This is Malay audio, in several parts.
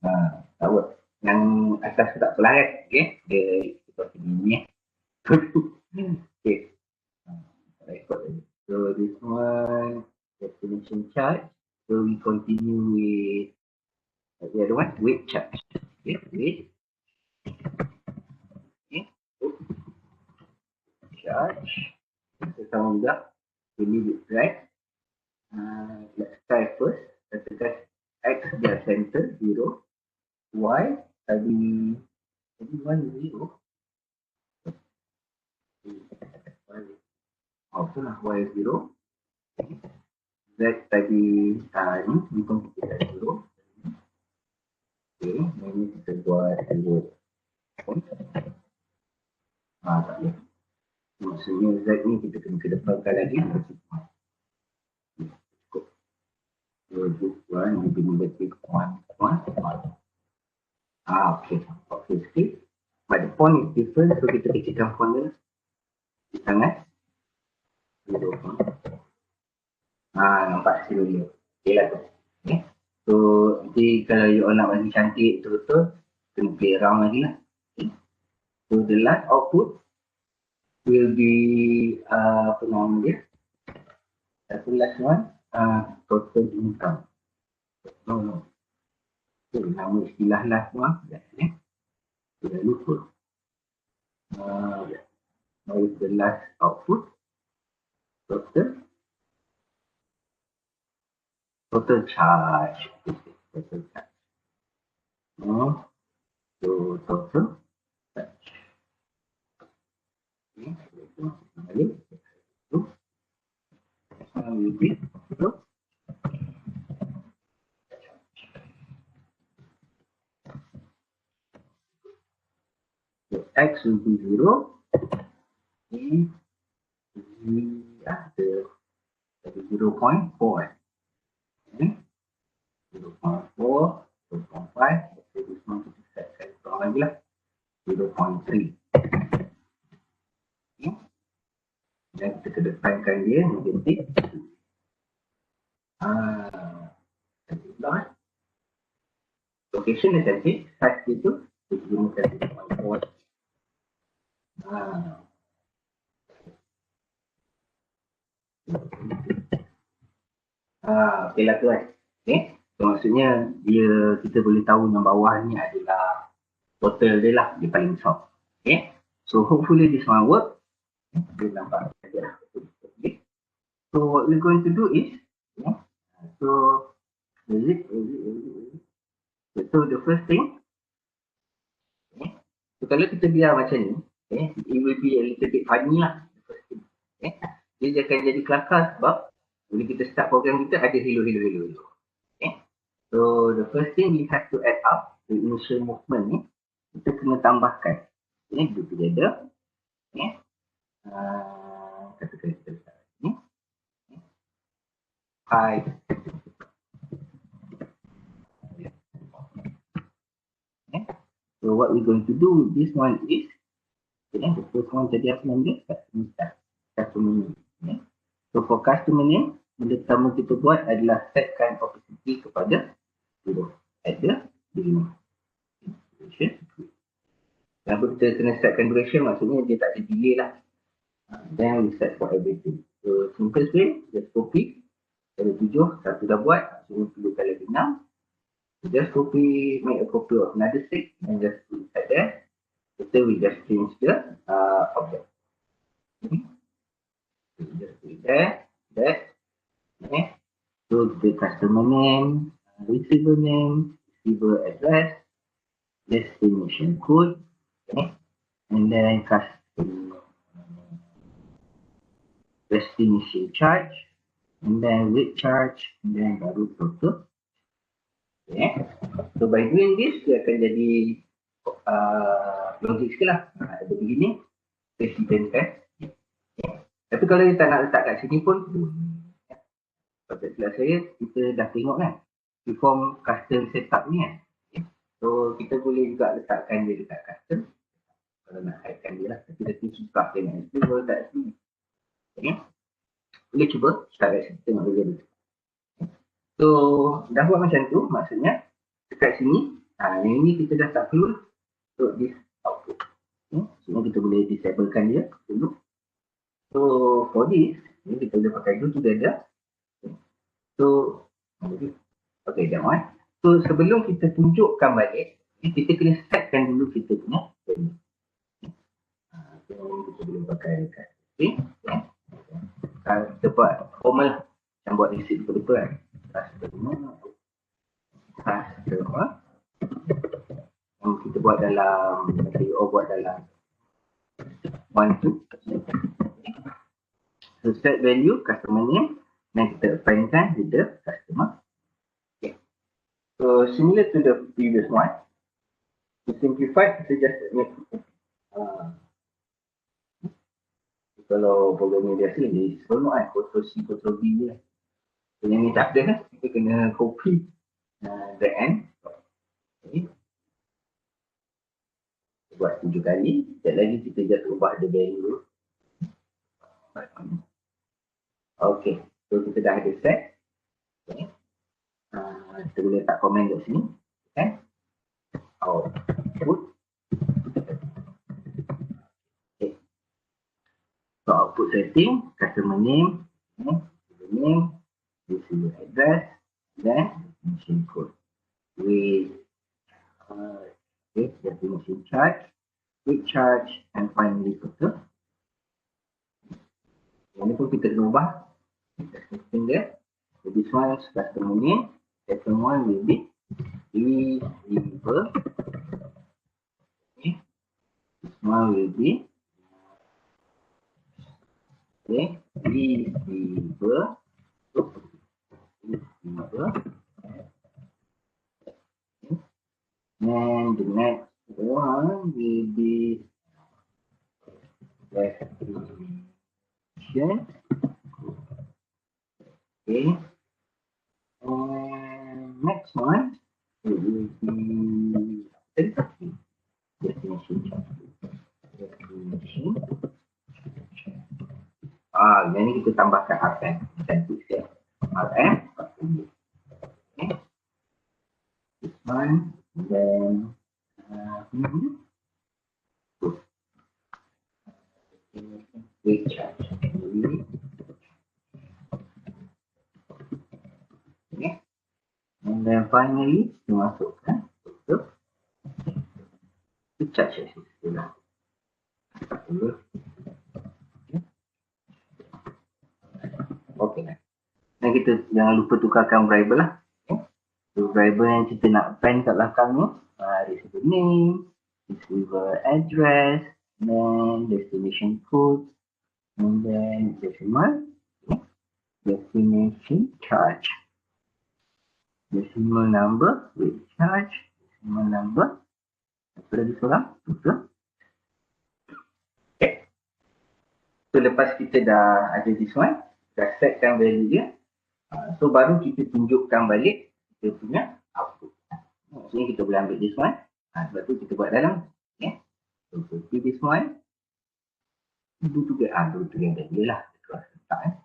Tak apa. Yang atas tu tak apalah kan. Okay. Dia seperti ni. Okay. Record lagi. So this one, destination charge. So we continue with the other one, weight charge. Okay, weight. Okay. Charge. So sama juga. We leave it right. Let's try first. Let's try X dia center 0. Y tadi 1 0. Oh, tu lah Y 0. Z tadi ni pun kita 0. Okay, ini kita buat 0. Tak boleh. Maksudnya Z ni kita kena kedepankan lagi. Cukup. Buat lebih negatif 1. Okay. Okay, sikit. But the point is different, so kita kecilkan point dia. Di tangan. 0. Nampak sini dia. Okay lah tu. Okay. So, nanti kalau you all nak bagi cantik betul-betul, kena play around lagi lah. Okay. So, the last output will be, apa nama dia? The last one, total income. No. So, nama istilah last one. Sudah lupa. Now is the last output. Total charge. Total charge. So total charge. Okay. Repeat. So X will be 0. Okay. Ada 0.4. Okay. 0.4, 0.5. Okay, this one kita setkan kurang lagi lah. 0.3. Okay. Dan kita kedepankan dia negatif. Location dia cantik. Size dia tu. Kita gunakan 0.4. Okay lah tu kan. Okay. So, maksudnya dia kita boleh tahu yang bawah ni adalah total dia lah. Dia paling besar. Okay. So hopefully this one work. Dia nampak saja lah. Okay. So what we're going to do is, so the first thing, so kalau kita biar macam ni, it will be a little bit funny lah. Dia akan jadi kelakar sebab bila kita start program kita ada hello. Okay. So the first thing we have to add up the initial movement ni, kita kena tambahkan. Do together. Okay. Katakan kita letak ni. Hi. Okay. So what we're going to do with this one is, the first one tadi apa nama dia? Customer name. Okay. So for customer name, benda pertama kita buat adalah setkan opacity kepada 0 at the beginning. Duration. Kenapa kita kena setkan duration? Maksudnya dia tak ada delay lah. Then we set for everything. So simple way, just copy. Ada 7, satu dah buat. So perlukan lagi 6. Just copy, make a copy of another 6 and just put it there. Later we just change the object. Okay. So just put it there. That. Okay. So the customer name, receiver name, receiver address, destination code, okay. And then customer destination charge, and then weight charge, and then baru total. Okay. So by doing this, dia akan jadi logik sikit lah. At the beginning, kita simpankan. Okay. Tapi kalau kita tak nak letak kat sini pun, pada kelas saya, kita dah tengok kan, we form custom setup ni kan. Okay. So kita boleh juga letakkan dia dekat custom. Kalau nak hidekan dia lah. Tapi dia susah dia nak explain kalau tak sini. Okay. Boleh cuba start kat sini, tengok dia. So dah buat macam tu, maksudnya dekat sini Yang ini kita dah tak perlu untuk this output. So kita boleh disablekan dia dulu. So for this, kita boleh pakai do together. So okay, that one. So sebelum kita tunjukkan balik, kita kena setkan dulu kita punya value. So kita boleh pakai kat sini. Kita buat formal yang buat receipt betul-betul kan. Customer. Yang kita buat dalam, buat dalam 1, 2. So set value customer name dan kita appendkan with the customer. Okay. So similar to the previous one, to simplify kita just make kalau program ni biasa ni seronok kan, Ctrl C, Ctrl V je. So, yang ni tak ada kan, kita kena copy the end. Okay. Buat 7 kali, sekejap lagi kita just ubah the value. Okay, so kita dah ada set. Okay. Kita boleh letak komen kat sini. Okay. Output. Okay. So output setting, customer name, receiver address, dan machine code. With destination charge, quick charge, and finally total. Yang ni pun kita kena ubah. Kita setting dia. So this one is customer name. Second one will be receiver. Okay. This one will be receiver. And the next one will be destination. Okay. And next one will be destination. Yang ni kita tambahkan RM. Cantik sikit. RM. Okay. This one. Then quick charge. Okay. And then finally kita masukkan untuk quick charge system. Okay. Dan kita jangan lupa tukarkan variable lah. So variable yang kita nak append kat belakang ni, receiver name, receiver address, then destination code, and then decimal, destination charge, decimal number, with charge, decimal number, apa lagi seorang? Total. Okay. So lepas kita dah ada this one, dah setkan value dia, so baru kita tunjukkan balik kita punya output. So ni kita boleh ambil this one. Sebab tu kita buat dalam. Okay. So copy this one. Do together dia lah. Terus letak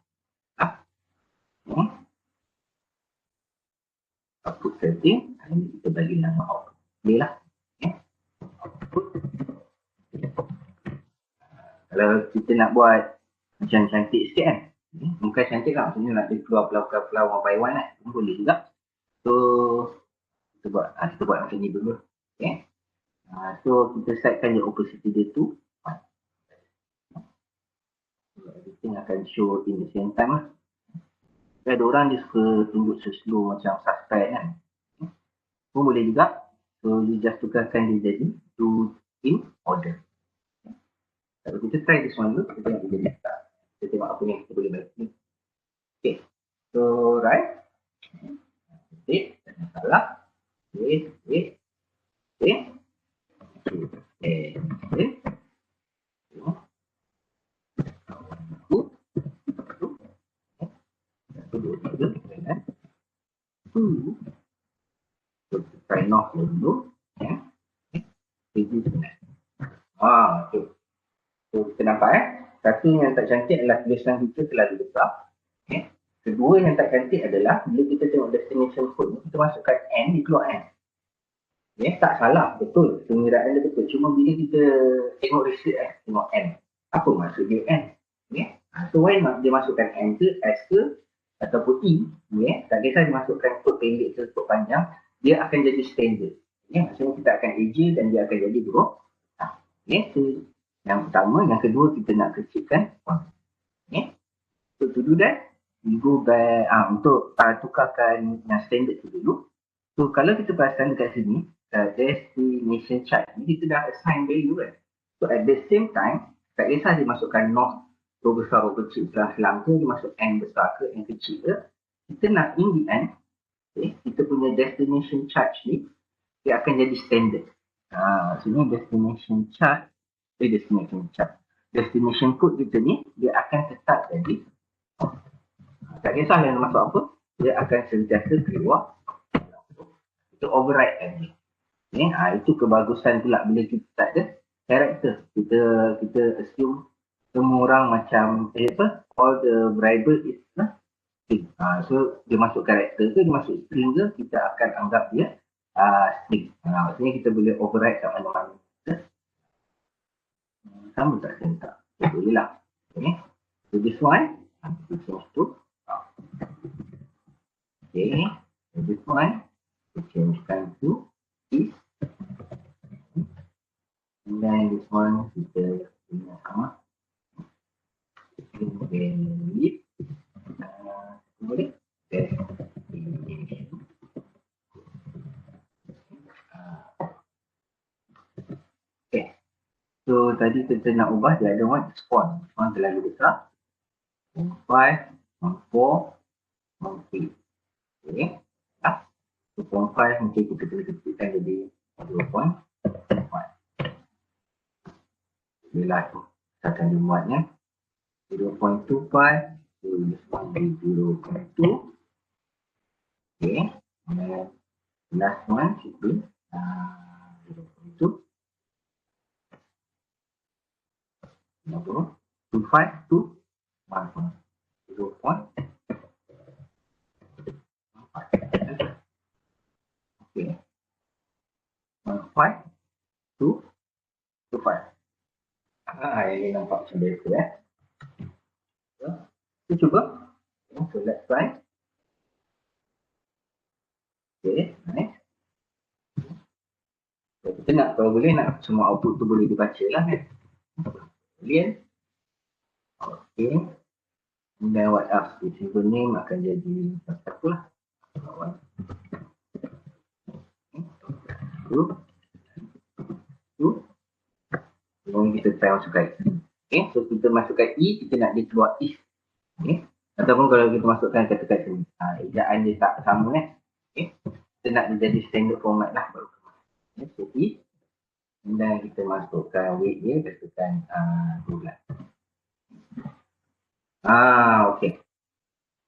output setting. Ini kita bagi nama output. Dia lah. Okay. Output. Kalau kita nak buat macam cantik sikit kan. Bukan cantik lah. Maksudnya nak dia keluar flower one by one kan. Boleh juga. So kita buat macam ni dulu. Okay. So kita setkan je opacity dia tu 1. So everything akan show in the same time lah. Ada orang dia suka tunjuk slow macam suspend kan. Pun boleh juga. So you just tukarkan dia jadi to in order. Kalau kita try this one dulu, kita tengok dia jadi start. Kita tengok apa yang kita boleh bagi. Okay. So right. Salah. Okay. Sign off dulu. Ya. Tu. So kita nampak satu yang tak cantik adalah tulisan kita terlalu besar. Okay. Kedua yang tak cantik adalah bila kita tengok destination code ni, kita masukkan N, dia keluar N. Ya, tak salah, betul. Pengiraan dia betul. Cuma bila kita tengok research, tengok N. Apa maksud dia N? Ya. So, why dia masukkan N ke, S ke, ataupun E. Ya. Tak kisah dia masukkan kod pendek ke kod panjang, dia akan jadi standard. Ya. Maksudnya kita akan eja dan dia akan jadi huruf. Ya. So, yang pertama. Yang kedua, kita nak kecilkan. Ya. So, to do that, we go back untuk tukarkan yang standard tu dulu. So, kalau kita perasan dekat sini, destination chart ni kita dah assign value kan. So at the same time, tak kisah dia masukkan north row besar row kecil selang ke, dia masuk N besar ke, N kecil ke. Kita nak in the end, okay, kita punya destination chart ni, dia akan jadi standard. Sini destination chart, destination code kita ni, dia akan tetap jadi. Tak kisah yang masuk apa, dia akan sentiasa keluar. Kita override lagi. Itu kebagusan pula bila kita tak ada karakter. Kita assume semua orang macam all the variable is string. So dia masuk karakter ke, dia masuk string ke, kita akan anggap dia string. Maksudnya kita boleh override kat mana-mana. Sama tak saya tak? Boleh lah. Okay. So this one, kita change to. Okay. So this one, kita changekan to is. And then this one kita punya sama. Boleh. Boleh. Okay. So tadi kita nak ubah dia ada one font. Font terlalu besar. 5, 4, 3. Okay. So font 5 mungkin kita boleh kecilkan jadi 0.5. Bila tu kita akan dimuatnya 0.25. So this one be 0.2. Okay. And then last one should be 0.2. 0.25 to 1.0.5. Okay. 1.5 to 2.5. Ini nampak macam biasa Kita cuba. So let's try. Okay, nice. So, kita nak, kalau boleh nak semua output tu boleh dibaca lah kan. Boleh. Okay. And then what else? The simple name akan jadi apa lah. Kemudian kita try masukkan E. Okay, so kita masukkan E, kita nak dia keluar is. Okay. Ataupun kalau kita masukkan kata-kata sini, ejaan dia tak sama kan. Okay. Kita nak dia jadi standard format lah baru. Okay, so E. Dan kita masukkan weight dia, katakan 12. Okay.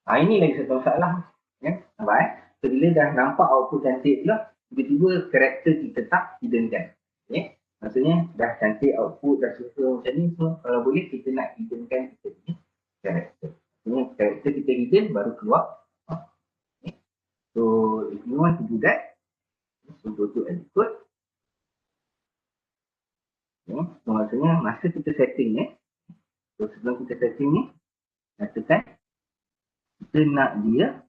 Ini lagi satu masalah. Ya, nampak So, bila dah nampak output cantik pula, tiba-tiba karakter kita tak hiddenkan. Okay. Maksudnya dah cantik output, dah susun macam ni. So kalau boleh kita nak hiddenkan kita punya karakter. Maksudnya karakter kita hidden baru keluar. Okay. So if you want to do that, so go to edit code. Okay. So maksudnya masa kita setting ni, so sebelum kita setting ni, katakan kita nak dia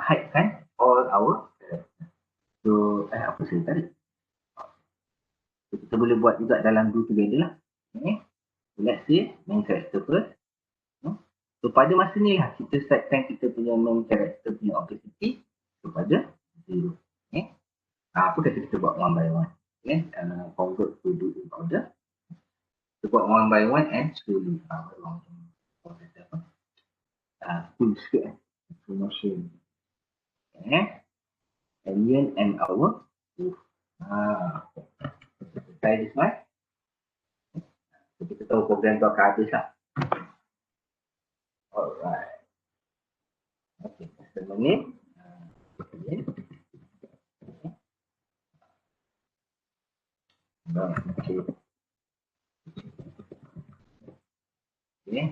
hide kan all our karakter. So apa saya tarik? Kita boleh buat juga dalam do together lah. Okay. So, let's say main character first. So pada masa ni lah kita setkan kita punya main character punya opacity kepada 0. Okay. Apa kata kita buat one by one. Okay. Convert to do in order. Kita buat one by one and slowly. Full sikit full motion. Okay. Alien and our try this one. So, kita tahu program tu akan habis lah. Alright. Okay, customer name. Okay. Ini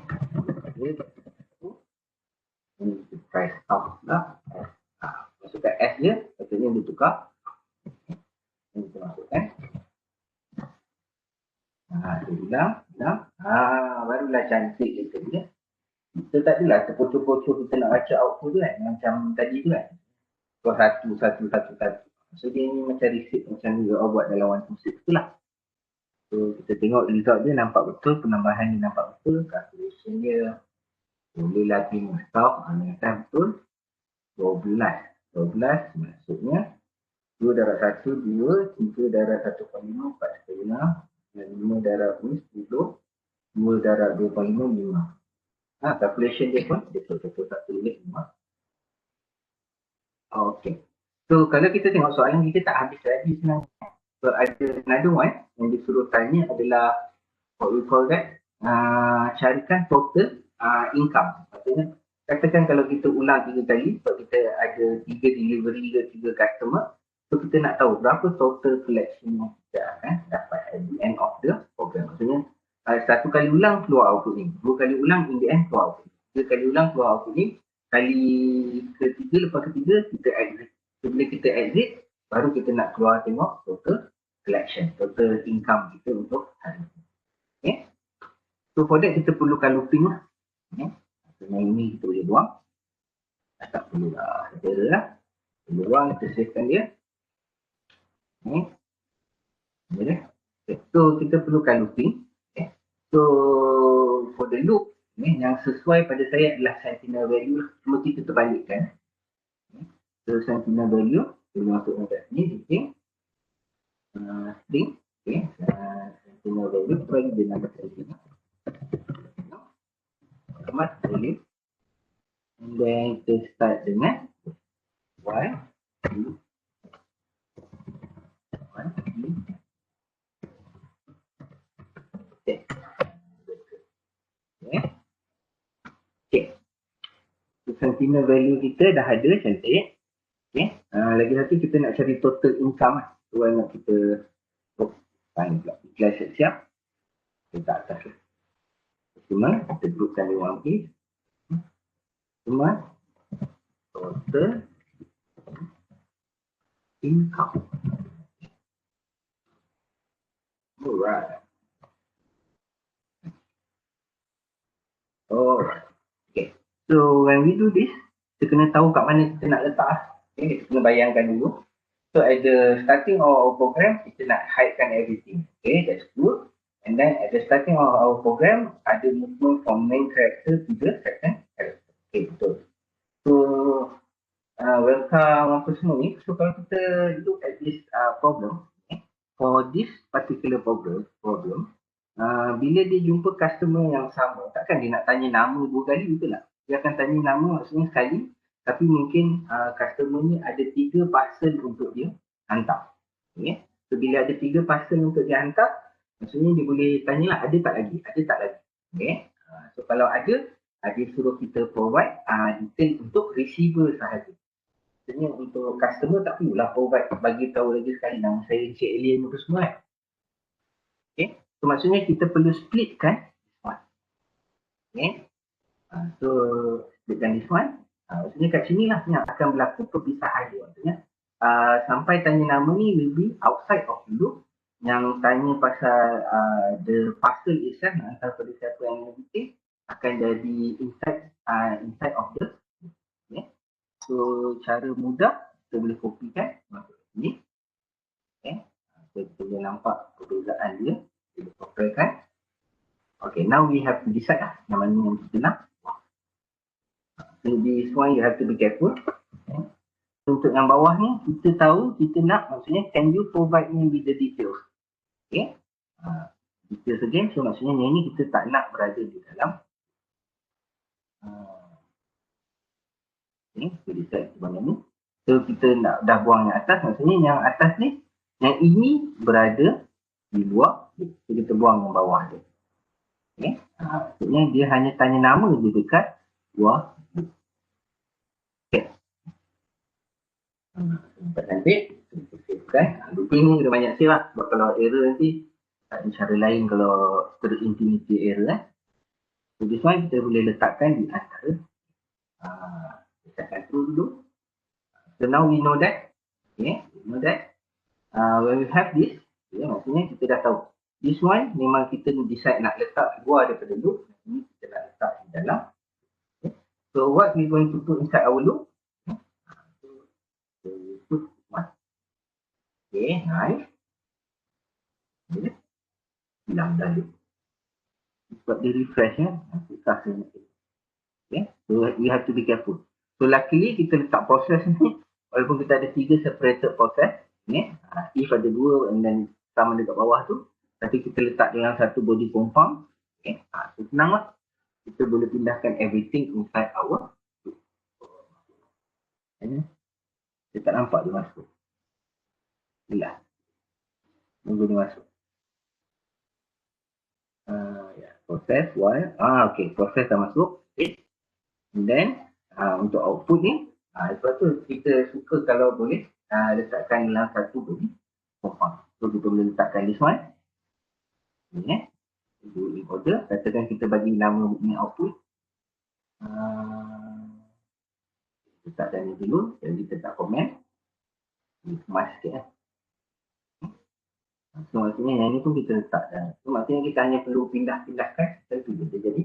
price out lah. Masukkan S dia, maksudnya dia tukar. Kita masukkan. Dia ulang. Barulah cantik kita ni. Kita tak adalah terpocok-pocok kita nak baca output tu kan. Macam tadi tu kan. So, satu. So, dia ni macam receipt macam ni buat dalam 126 tu lah. So, kita tengok result dia nampak betul. Penambahan ni nampak betul. Calculation dia. Bolehlah tengok stop. Yang betul. 12 maksudnya 2 darab 1, 2, 3 darab 1.5, 4.5, 5 darab 10, 2 darab 2.5, 5. Calculation dia pun betul-betul 1.5. Okay. So, kalau kita tengok soalan kita tak habis lagi sebenarnya. So, ada another one yang disuruh tanya adalah what we call that, carikan total income. Maksudnya, katakan kalau kita ulang 3 kali, sebab kita ada 3 delivery ke 3 customer, so kita nak tahu berapa total collection yang kita akan dapat at the end of the program. Maksudnya, satu kali ulang keluar output ni, 2 kali ulang in the end keluar output ni, 3 kali ulang keluar output ni, kali ketiga lepas ketiga kita exit. So, bila kita exit, baru kita nak keluar tengok total collection, total income kita untuk hari ni. Okay. So for that kita perlukan looping lah. Okay. Dengan ini kita boleh buang. Tak perlu lah. Kita buang, kita savekan dia. Okay. So kita perlukan looping. Okay. So for the loop, yang sesuai pada saya adalah sentinel value lah. Cuma kita terbalikkan. Okay. So sentinel value, kita masukkan kat sini, string. String. Okay. Sentinel value, bagi dia nama sentinel. Value. And then kita start dengan y, 2, 1, 2, okay. So, sentinel value kita dah ada, cantik. Okay. Lagi satu kita nak cari total income lah. So, nak kita find pula. Kita siap. Kita atas lah. Cuma kita groupkan dia one piece. Cuma total income. Alright. Okay. So when we do this, kita kena tahu kat mana kita nak letak. Okay, kita kena bayangkan dulu. So at the starting of our program, kita nak hidekan everything. Okay, that's good. And then at the starting of our program, ada movement from main character to the second character. Okay, betul. So, welcome apa semua ni. So, kalau kita look at this problem, for this particular problem, bila dia jumpa customer yang sama, takkan dia nak tanya nama 2 kali, betul tak? Dia akan tanya nama maksudnya sekali, tapi mungkin customer ni ada 3 parcel untuk dia hantar. Okay. So, bila ada 3 parcel untuk dia hantar, maksudnya dia boleh tanyalah ada tak lagi. Okay. So kalau ada, dia suruh kita provide detail untuk receiver sahaja. Maksudnya untuk customer tak perlulah provide, bagi tahu lagi sekali nama saya Encik Alien itu semua kan. Okay. So maksudnya kita perlu splitkan this one. Okay. So splitkan this one. Maksudnya kat sini lah yang akan berlaku perpisahan dia. Maksudnya sampai tanya nama ni will be outside of the loop. Yang tanya pasal the parcel itself, antara pada siapa yang lebih akan jadi inside of the, okay. So cara mudah kita boleh kopikan masuk sini. Okay. So kita boleh nampak perbezaan dia, kita kopikan. Okay, now we have to decide lah yang mana yang kita nak. So this one you have to be careful. Okay. So, untuk yang bawah ni kita tahu kita nak, maksudnya can you provide me with the details. Okay. Details again, so maksudnya yang ni kita tak nak berada di dalam. Okay, so decide sebenarnya ni. So kita nak dah buang yang atas, maksudnya yang atas ni, yang ini berada di luar, so kita buang yang bawah dia. Okay. Maksudnya dia hanya tanya nama je dekat luar. Okay. Nampak cantik. Kan? Looping ni dia banyak save lah. Sebab kalau error nanti tak ada cara lain kalau terinfinity error. So this one kita boleh letakkan di antara. Letakkan tu dulu. So now we know that. Okay, we know that. when we have this, maksudnya kita dah tahu. This one memang kita decide nak letak luar daripada loop. Ini kita nak letak di dalam. Okay. So what we going to put inside our loop? So we put one. Okay, nice. Okay. Hilang dah loop. Buat dia refresh ya. Okay. So we have to be careful. So luckily kita letak proses ni, walaupun kita ada 3 separated proses, if ada 2 and then sama dekat bawah tu, tapi kita letak dalam satu body compound, so senang lah. Kita boleh pindahkan everything inside our loop. Kita tak nampak dia masuk. Bila? Tunggu dia masuk. Proses while. Okay, proses dah masuk. Okay. And then, untuk output ni, sebab tu kita suka kalau boleh letakkan dalam satu body compound. So kita boleh letakkan this one. Ini in order. Katakan kita bagi nama ini output. Letak dan ni dulu. Jadi kita tak komen. Ini kemas sikit lah. So maksudnya yang ni pun kita letak dah. So maksudnya kita hanya perlu pindah-pindahkan. Tentu kita jadi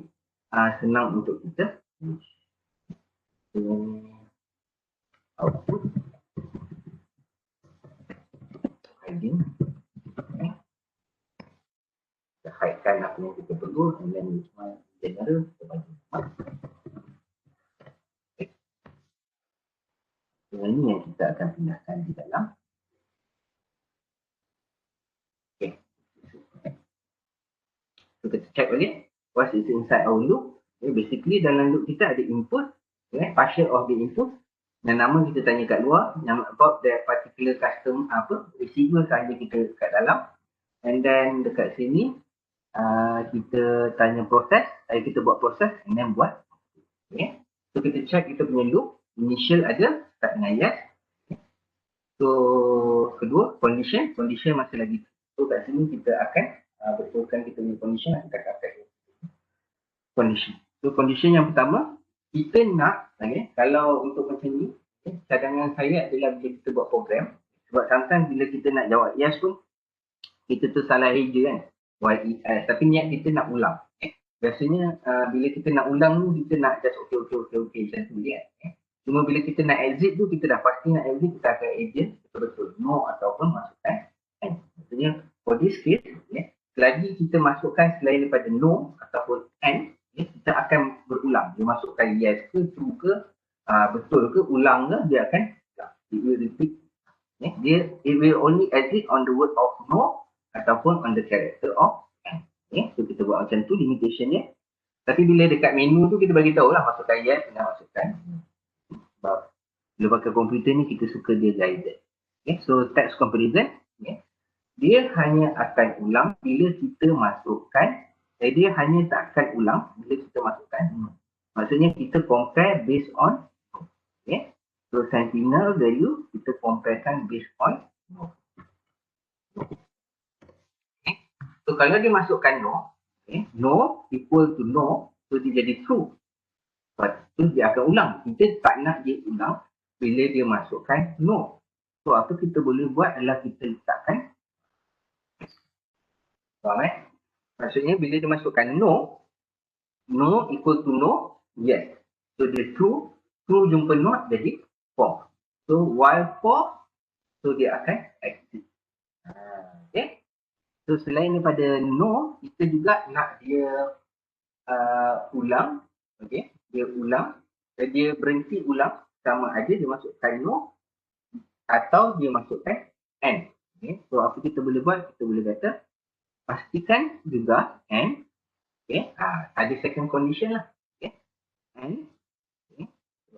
senang untuk kita. Output. Hiding. Kita hidekan apa yang kita perlu. And then this one general. Kita bagi. So ini yang kita akan pindahkan di dalam. So kita check balik what is inside our loop. Basically dalam loop kita ada input, partial of the input, dan nama kita tanya kat luar yang about that particular custom receiver sahaja kita kat dalam, and then dekat sini kita tanya proses, kita buat proses and then buat. So kita check kita punya loop initial ada, start dengan yes. So kedua condition masih lagi. So kat sini kita akan betulkan kita punya condition, kita akan condition. So condition yang pertama, kita nak, kalau untuk macam ni, cadangan saya adalah bila kita buat program, sebab sometimes bila kita nak jawab yes pun, kita tu salah eja kan, tapi niat kita nak ulang. Biasanya bila kita nak ulang ni, kita nak just okay macam tu kan. Cuma bila kita nak exit tu, kita dah pasti nak exit, kita akan agent betul-betul no ataupun masukkan and. Maksudnya for this case, selagi kita masukkan selain daripada no ataupun and, kita akan berulang. Dia masukkan yes ke, true ke, betul ke, ulang ke, dia akan it will repeat. It will only exit on the word of no ataupun on the character of and. So kita buat macam tu limitation dia. Tapi bila dekat menu tu kita bagi tahu lah masukkan yes dengan masukkan. Sebab bila pakai komputer ni kita suka dia guided. So text comparison, dia hanya akan ulang bila kita masukkan, dia hanya tak akan ulang bila kita masukkan. Maksudnya kita compare based on, so sentinel value kita comparekan based on no. So kalau dia masukkan no, no equal to no, so dia jadi true. Lepas tu dia akan ulang. Kita tak nak dia ulang bila dia masukkan no. So apa kita boleh buat adalah kita letakkan. Faham Maksudnya bila dia masukkan no, no equal to no, yes. So dia true jumpa not jadi false. So while false, so dia akan exit. So selain daripada no, kita juga nak dia ulang. Dia ulang. Dia berhenti ulang sama ada dia masukkan no atau dia masukkan and. So apa kita boleh buat? Kita boleh kata pastikan juga and, ada second condition lah,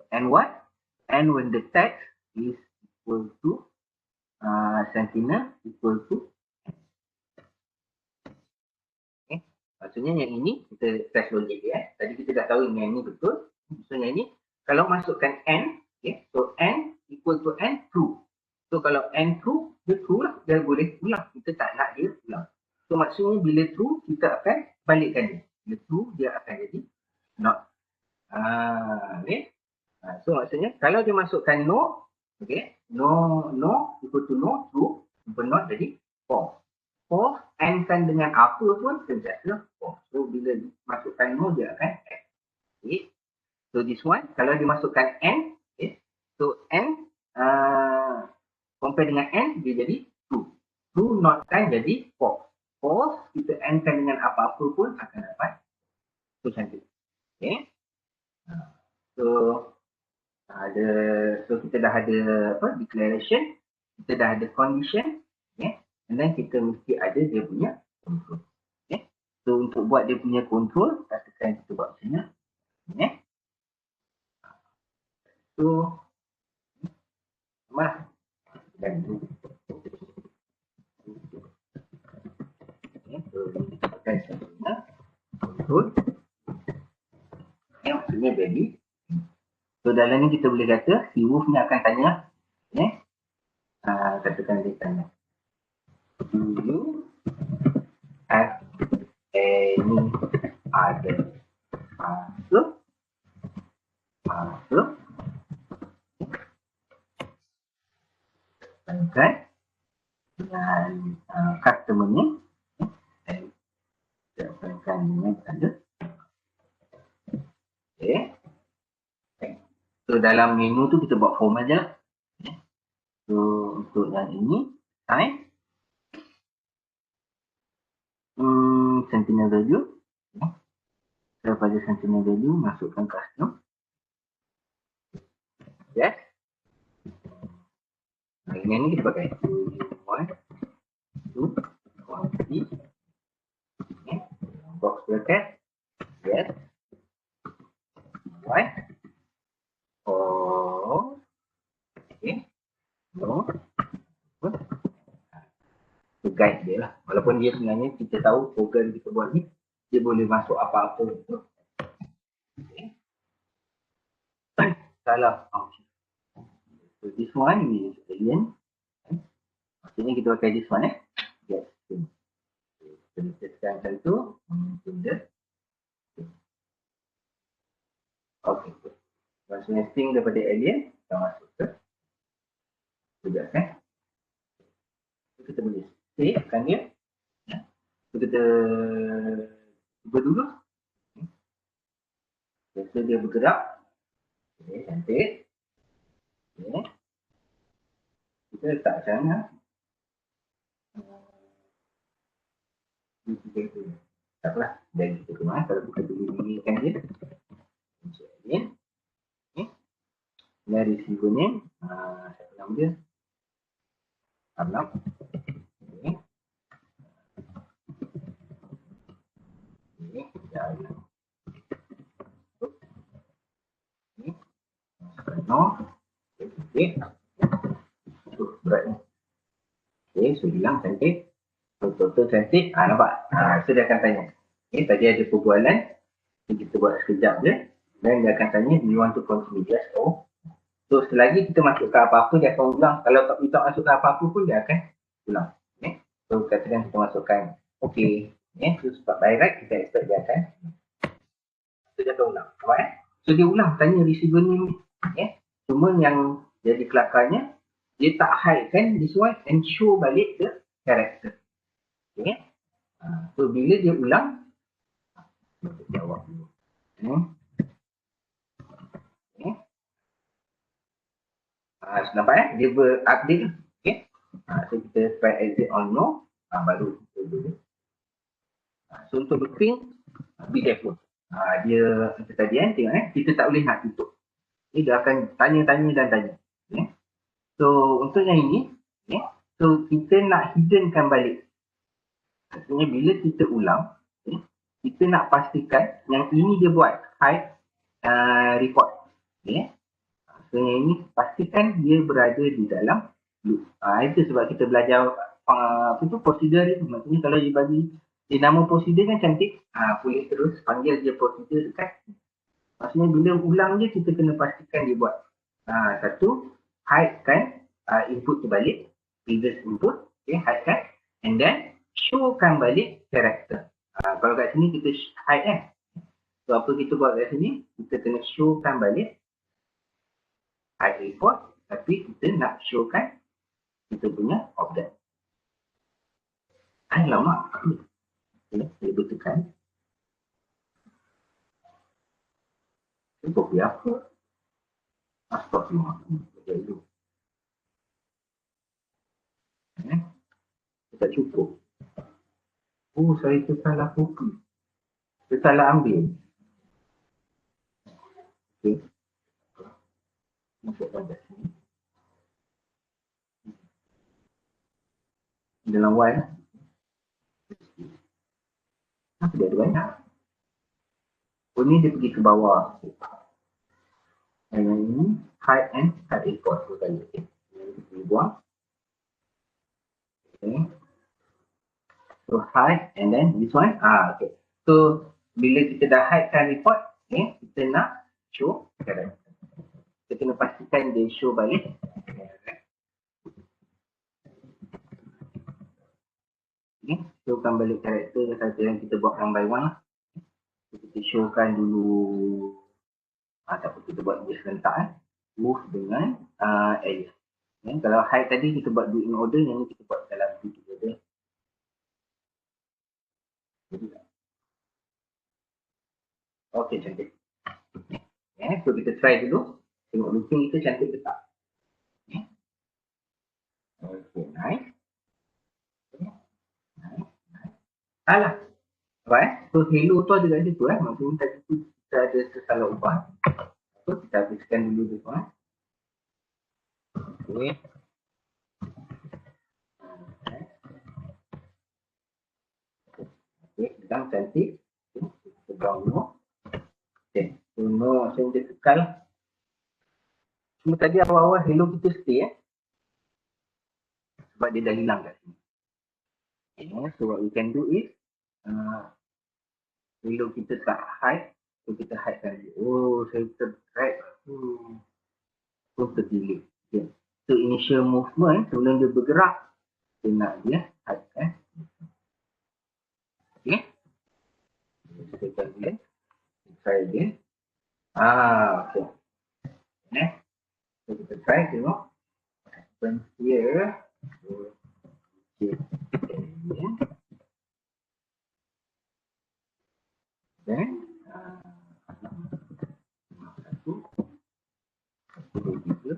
and what? And when the text is equal to sentinel equal to maksudnya yang ini kita test logik tadi kita dah tahu yang ini betul. So yang ini kalau masukkan and, so and equal to and true. So kalau and true, dia true lah, dia boleh ulang. Kita tak nak dia ulang. So maksudnya bila true, kita akan balikkan dia. Bila true, dia akan jadi not. So maksudnya kalau dia masukkan no, no equal to no, true. not jadi false. False AND kan dengan apa pun sentiasa false. So bila masukkan no dia akan X. Okay. So this one kalau dimasukkan AND, okay. So AND compare dengan AND dia jadi true. True not kan jadi false. False kita AND kan dengan apa-apa pun akan dapat so cantik. Okay. So kita dah ada declaration, kita dah ada condition, okay. And then kita mesti ada dia punya control. Okay. So untuk buat dia punya control, katakan kita buat macam ni. Okay. So mana? Dan okay. So kita pakai sebenarnya control. Yang maksudnya value. So dalam ni kita boleh kata si Wolf ni akan tanya, okay. Katakan dia tanya, do you have any other answer? Okay. Dan customer ni kita akan dengan tanda. Okay. So dalam menu tu kita buat form aja. Okay. So untuk yang ini type Sentinel value. Okay. Daripada Sentinel value masukkan custom. Yes. Nah, ini kita pakai 1, 2, 3. Okay. Box bracket. Yes. Right. Oh. Okay. No. To guide dia lah. Walaupun dia sebenarnya kita tahu program kita buat ni dia boleh masuk apa-apa itu. Okay. Salah function. So this one is alien. Maksudnya kita pakai this one Yes. Kita tekan satu. Okay. Maksudnya string daripada alien kita masuk ke sekejap kan. Kita boleh save kan dia. So kita cuba dulu. So dia bergerak. Okay, cantik. Okay. Kita letak macam mana. Tak apalah. Dan kita kemas kalau kita boleh kan dia. Alien. Okay. Dan receiver name. Siapa nama dia? Arnab. Okay. Okay. Jalan. Okay. No. Okay. Berat ni. Okay. So hilang cantik. So total cantik. Nampak? So dia akan tanya. Okay. Tadi ada perbualan. Kita buat sekejap je. Dan dia akan tanya, do you want to continue? Yes or so selagi kita masukkan apa-apa dia akan ulang. Kalau tak kita masukkan apa-apa pun dia akan ulang. Okay. So katakan kita masukkan okay. Okay. So sebab by right kita expect dia akan so dia akan ulang. Nampak So dia ulang tanya receiver ni. Okay. Cuma yang jadi kelakarnya dia tak hide kan this one and show balik the character. Okay. So bila dia ulang kita jawab dulu. Nampak dia ber-update. Okay. So kita try exit on no. Baru kita boleh. So untuk booking, be careful. Dia macam tadi tengok kita tak boleh nak tutup. Dia akan tanya-tanya dan tanya. Okay. So untuk yang ini, okay. So kita nak hiddenkan balik. Maksudnya bila kita ulang, okay, kita nak pastikan yang ini dia buat hide report. Okay. So yang ini pastikan dia berada di dalam loop. Itu sebab kita belajar prosedur itu. Maksudnya kalau dia bagi dia nama prosedur kan cantik, boleh terus panggil dia prosedur dekat. Maksudnya bila ulang je kita kena pastikan dia buat. Satu, hide kan input tu balik, previous input, okay, hide kan, and then showkan balik character. Kalau kat sini kita hide So apa kita buat kat sini, kita kena showkan balik hide report, tapi kita nak showkan kita punya objek. Alamak. Okay, saya betulkan. Cukup ya apa? Astagfirullah. Sekejap dulu. Tak cukup. Oh, saya tersalah kopi. Tersalah ambil. Okey. Masukkan kat sini. Dalam Y. Kenapa dia ada banyak? Oh, ni dia pergi ke bawah. Dan yang ini, hide and hide import. Dua kali. Okay. Ini buang. Okay. So, hide and then this one. Okay. So, bila kita dah hide kan report, okay, kita nak show character. Kita kena pastikan dia show balik. Okay. Showkan balik karakter kata yang kita buat one by one lah. Kita showkan dulu tak apa, kita buat dia serentak move dengan area. Kalau hide tadi kita buat do in order, yang ni kita buat dalam do in order. Okey, cantik. So kita try dulu. Tengok looking kita cantik ke tak. Okey, nice. Alah. Right? So hello tu ada kat situ maksudnya tadi tu kita ada tersalah ubah. So kita habiskan dulu tu Okey. Okey, dah cantik. Kita buang dulu. Okey, so no macam dia kekal. Cuma tadi awal-awal hello kita stay sebab dia dah hilang kat sini. Okay, so what we can do is hello kita tak hide, so kita hide lagi. Oh, saya ter-drag. So terdelete. Okay. So initial movement sebelum dia bergerak, kita nak dia hide Okay. Kita tekan dia. Try again. Okay. So kita try tengok. Happen here. Okay. Then satu, dua, tiga.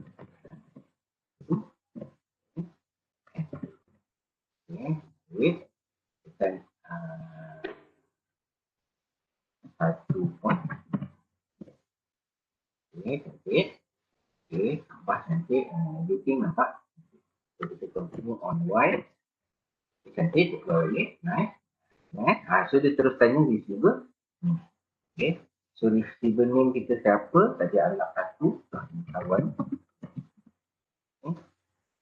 Okay. Wait. Tekan satu point. Okay, cantik. Okay, tambah cantik. Everything nampak. So, kita continue on Y. Okay, cantik. Okay, nice. So dia terus tanya receiver. Okay. So receiver name kita siapa? Tadi adalah satu. Kawan. Okay.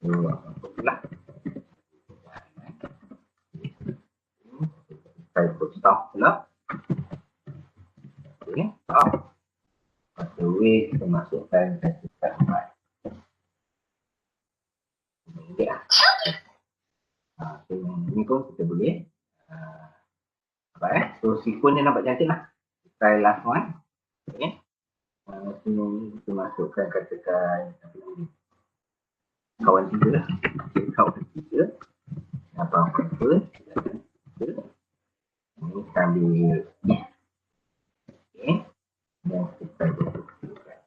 So apa pula? Saya put stop pula. Okay. Stop. Lepas tu kita masukkan satu tempat. Okay. So ni pun kita boleh. So sequence dia nampak cantik lah. Try last one. Okay. Sini kita masukkan katakan kawan tiga lah. Kawan tiga. Apa-apa. Ini sambil okay. Dan kita butuhkan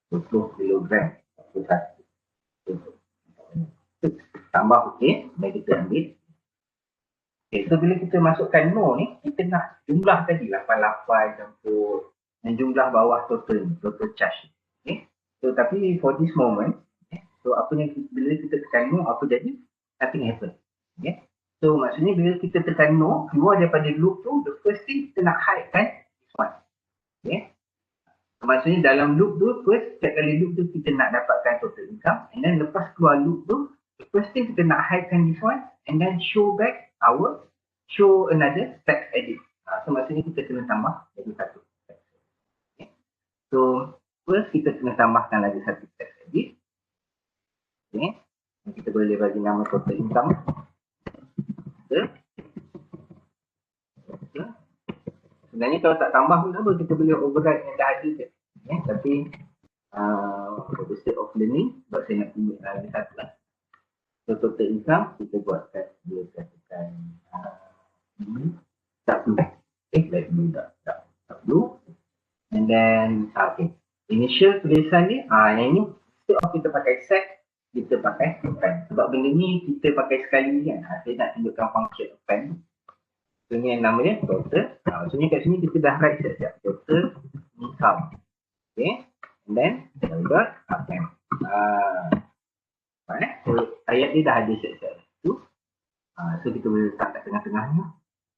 20 kilogram satu. Tambah okey, dan kita ambil. Okay, so bila kita masukkan no ni, kita nak jumlah tadi 88 campur dan jumlah bawah total charge. Okay. So tapi for this moment, so apa yang bila kita tekan no, apa jadi? Nothing happen. Okay. So maksudnya bila kita tekan no, keluar daripada loop tu, the first thing kita nak hide kan this one. Okay. So, maksudnya dalam loop tu, first setiap kali loop tu kita nak dapatkan total income, and then lepas keluar loop tu, the first thing kita nak hidekan this one, and then show another text edit. So maksudnya kita kena tambah lagi satu text. Okay. So first kita kena tambahkan lagi satu text edit. Okay. Kita boleh bagi nama total income. Okay. Sebenarnya kalau tak tambah pun apa, kita boleh override yang dah ada je. Tapi for the sake of learning, sebab saya nak tunjuk lagi satu lah. So total income kita buatkan dia katakan tak perlu. Let me tak perlu. And then okay. Initial tulisan ni yang ini instead of kita pakai set, kita pakai append. Sebab benda ni kita pakai sekali kan. Saya nak tunjukkan function append. So ni yang namanya total. So ni kat sini kita dah write siap-siap total income. Okay. And then dot append. So ayat dia dah ada siap-siap tu. So kita boleh letak kat tengah-tengah ni.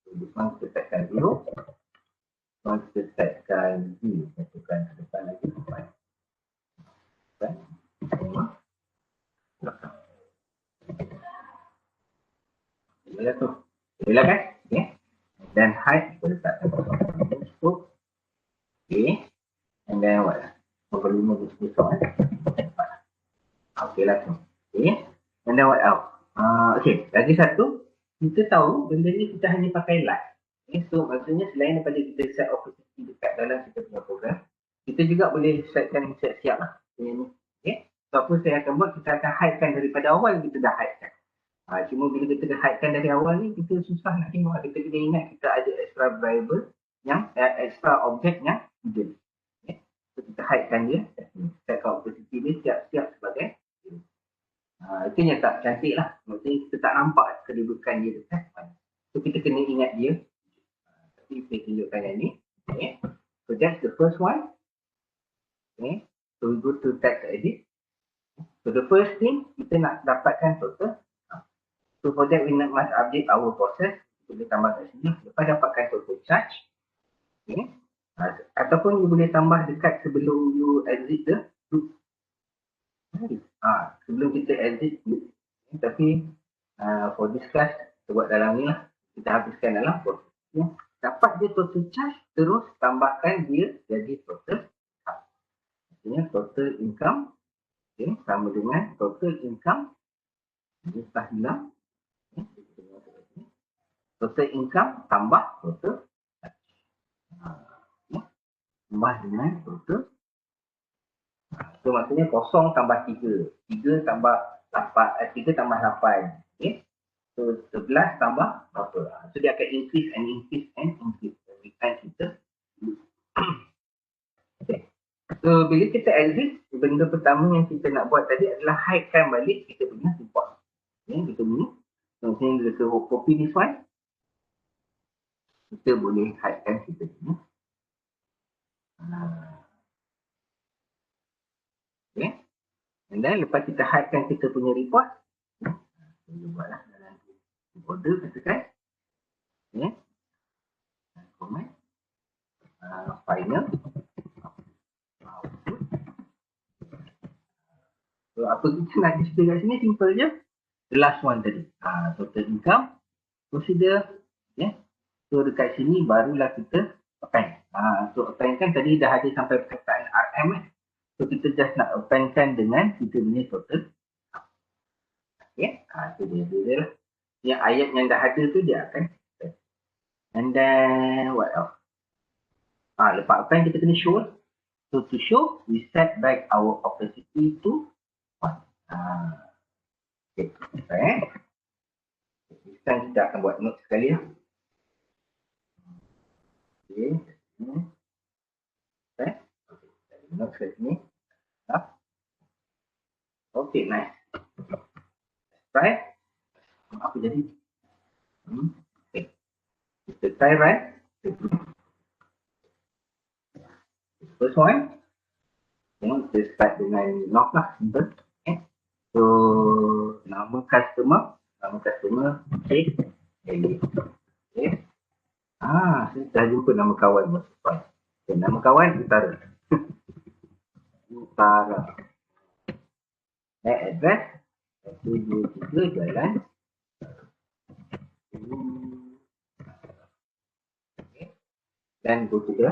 So this one kita setkan dulu. Kita setkan D. Katakan depan lagi. Boleh tu. Boleh kan? Okay. Dan height kita letakkan scope. Okay. And then what? Volume besar. Okay lah tu. Okay. And then what else? Okay. Lagi satu. Kita tahu benda ni kita hanya pakai line. Okay. So maksudnya selain daripada kita set opacity dekat dalam kita punya program, kita juga boleh setkan siap-siap lah. Okay. So apa saya akan buat, kita akan hidekan daripada awal kita dah hidekan. Cuma bila kita hidekan dari awal ni, kita susah nak tengok. Kita kena ingat kita ada extra variable yang, extra object yang hidden. Okay. So kita hidekan dia, setkan opacity dia siap-siap sebagai itu yang tak cantik lah. Maksudnya kita tak nampak kedudukan dia dekat. So kita kena ingat dia. Tapi saya tunjukkan yang ni. Okay. So that's the first one. Okay. So we go to text edit. So the first thing, kita nak dapatkan total. So for that we must update our process. Kita boleh tambah kat sini. Lepas dapatkan total charge. Okay. Ataupun you boleh tambah dekat sebelum you exit the loop. Sebelum kita exit loop. Tapi for this class, kita buat dalam ni lah. Kita habiskan dalam proses. Okay. Dapat dia total charge, terus tambahkan dia jadi total income. Maksudnya total income. Okay, sama dengan total income. Ini telah hilang. Okay. Total income tambah total charge. Tambah dengan total. So maksudnya kosong tambah 3. 3 tambah 8. 3 tambah 8. Okay. So 11 tambah berapa? So dia akan increase and increase and increase. Every time kita. Okay. So bila kita exit, benda pertama yang kita nak buat tadi adalah hidekan balik kita punya report. Okay, kita ni. So maksudnya kita copy this one. Kita boleh hidekan kita punya. Okay. And then lepas kita hidekan kita punya report, kita buatlah dalam order katakan. Okay. Comment. Final. So apa kita nak display kat sini, simple je. The last one tadi. Total income. Consider. Okay. So dekat sini barulah kita append. So append kan tadi dah ada sampai perkataan RM kan. So kita just nak appendkan dengan kita punya total. Okay. Itu dia lah. Yang ayat yang dah ada tu dia akan. And then what else? Lepas append kita kena show. So to show, we set back our opacity to 1. Okay. Sekarang kita akan buat note sekali lah. Okay. Okay. Note sekali sini. Okay, nice. Try. Apa jadi? Okay. Kita try right. First one. Kita start dengan knock lah. Simple. Okay. So, nama customer. Okay. Okay. Saya dah jumpa nama kawan. Okay, nama kawan Utara. Utara. Address 123 Jalan. Okay. Dan go to the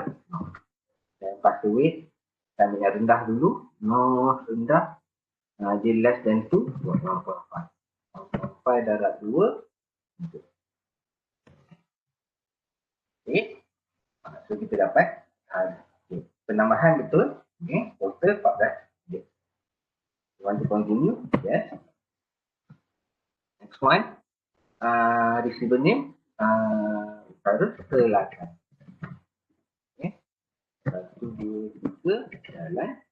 dan pass away. Time yang rendah dulu. No rendah. Dia less than 2. 1.5 darab 2. Okay. So kita dapat penambahan betul. Okay. Total 14. Okay. You want to continue? Yes. Next one, receiver name, taruh selatan. Okay. 1, 2, 3, jalan.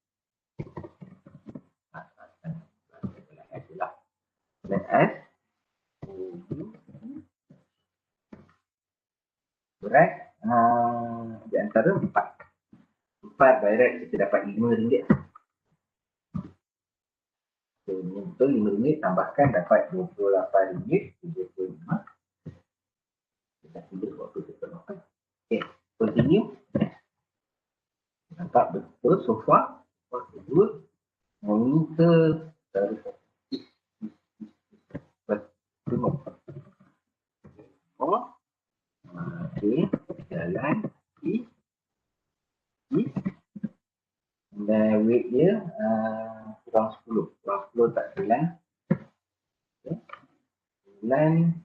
Dan S, berat, di antara 4. 4 direct kita dapat RM5. So, ini betul RM5 tambahkan dapat RM28.75. Kita tulis waktu kita dapat. Okay, continue. Nampak betul so far. Kedua, monitor dari tengok. Oh, okay, jalan E, dan weight dia kurang 10. Kurang 10 tak jalan. Okay. 9,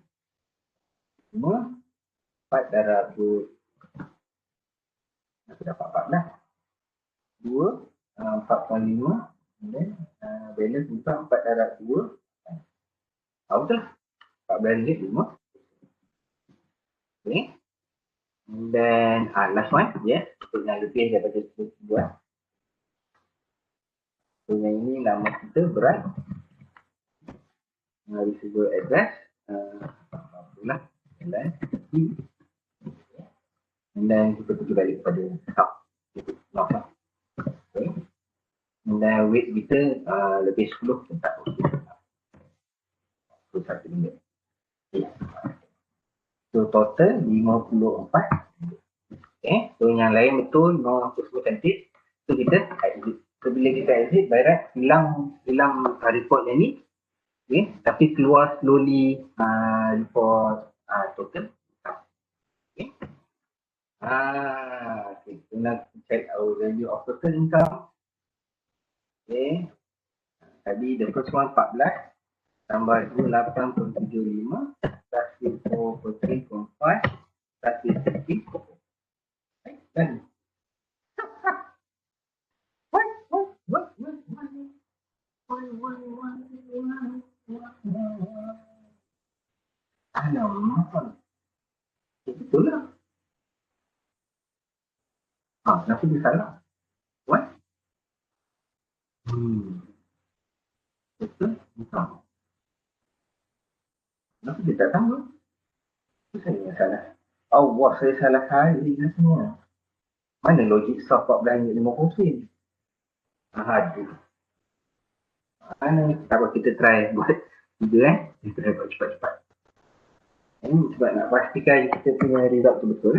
5, 4 darab 2. Aku dapat 14. 2, 4.5. Dan balance buka 4 darab 2. Betul lah. RM14.5. Okay. Dan last one, untuk yang lebih daripada kita buat. So yang ini nama kita berat. Receiver address. Itulah. Dan kita pergi balik kepada top. Okay. Dan weight kita lebih 10 kita tak boleh. So RM1. Okay. So total 54. Okay. So yang lain betul, no semua cantik. So kita exit. So bila kita exit, Bairat hilang report yang ni. Okay. Tapi keluar slowly report total. Okay. Okay. So now check our value of total income. Okay. Tadi the first one 14 tambah 28.75 plus 4.3.5 plus 50. Kan? Alamak. Betul lah. Kenapa dia salah? What? Betul? Entah. Kenapa dia tak tahu? Saya yang salah. Allah, saya salah kali rasanya. Mana logik sah 14.50 ni? Aduh. Mana? Tak apa, kita try buat juga Kita try buat cepat-cepat. Ini sebab nak pastikan kita punya result tu betul.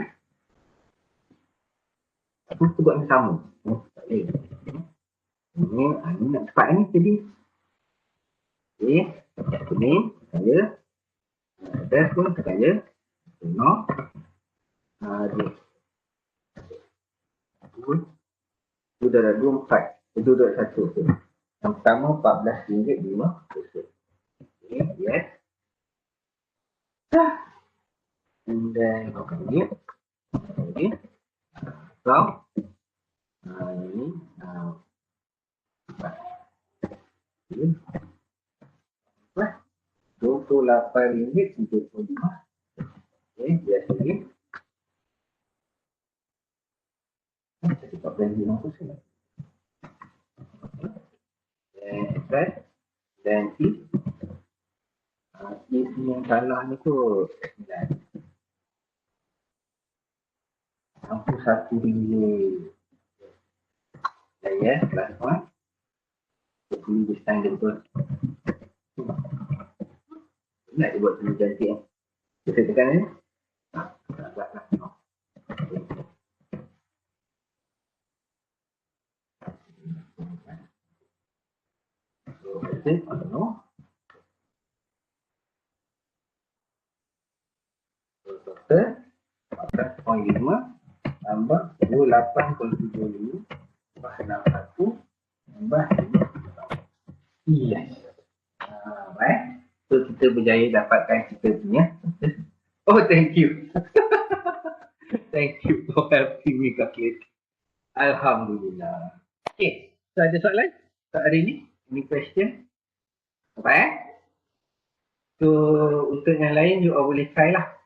Tapi kita buat yang sama. Tak boleh. Ini nak cepat ni tadi. Okay. Ini saya. Address pun saya. Tengok. Dia. Itu dah 24. Itu dah 1. Yang pertama RM14.5. Okay. Yes. And then okay. Okay. So. Ini. RM28.75. Okay, biasa lagi. Jadi RM14.50. Dan address. Dan tip. Isi yang salah ni tu 9. Sampai RM1. Ya, last one. Hopefully this time dia betul. Nak dia buat dulu cantik kan. Kita tekan ni. Agak-agak. So, that's it. I don't know. So, total 14.5 tambah 28.75 tambah 61 tambah 5. Yes. Baik. So, kita berjaya dapatkan kita punya. Oh, thank you. Thank you for helping me calculate. Alhamdulillah. Okay. So, ada soalan untuk hari ni? Any question? Apa So untuk yang lain you all boleh try lah.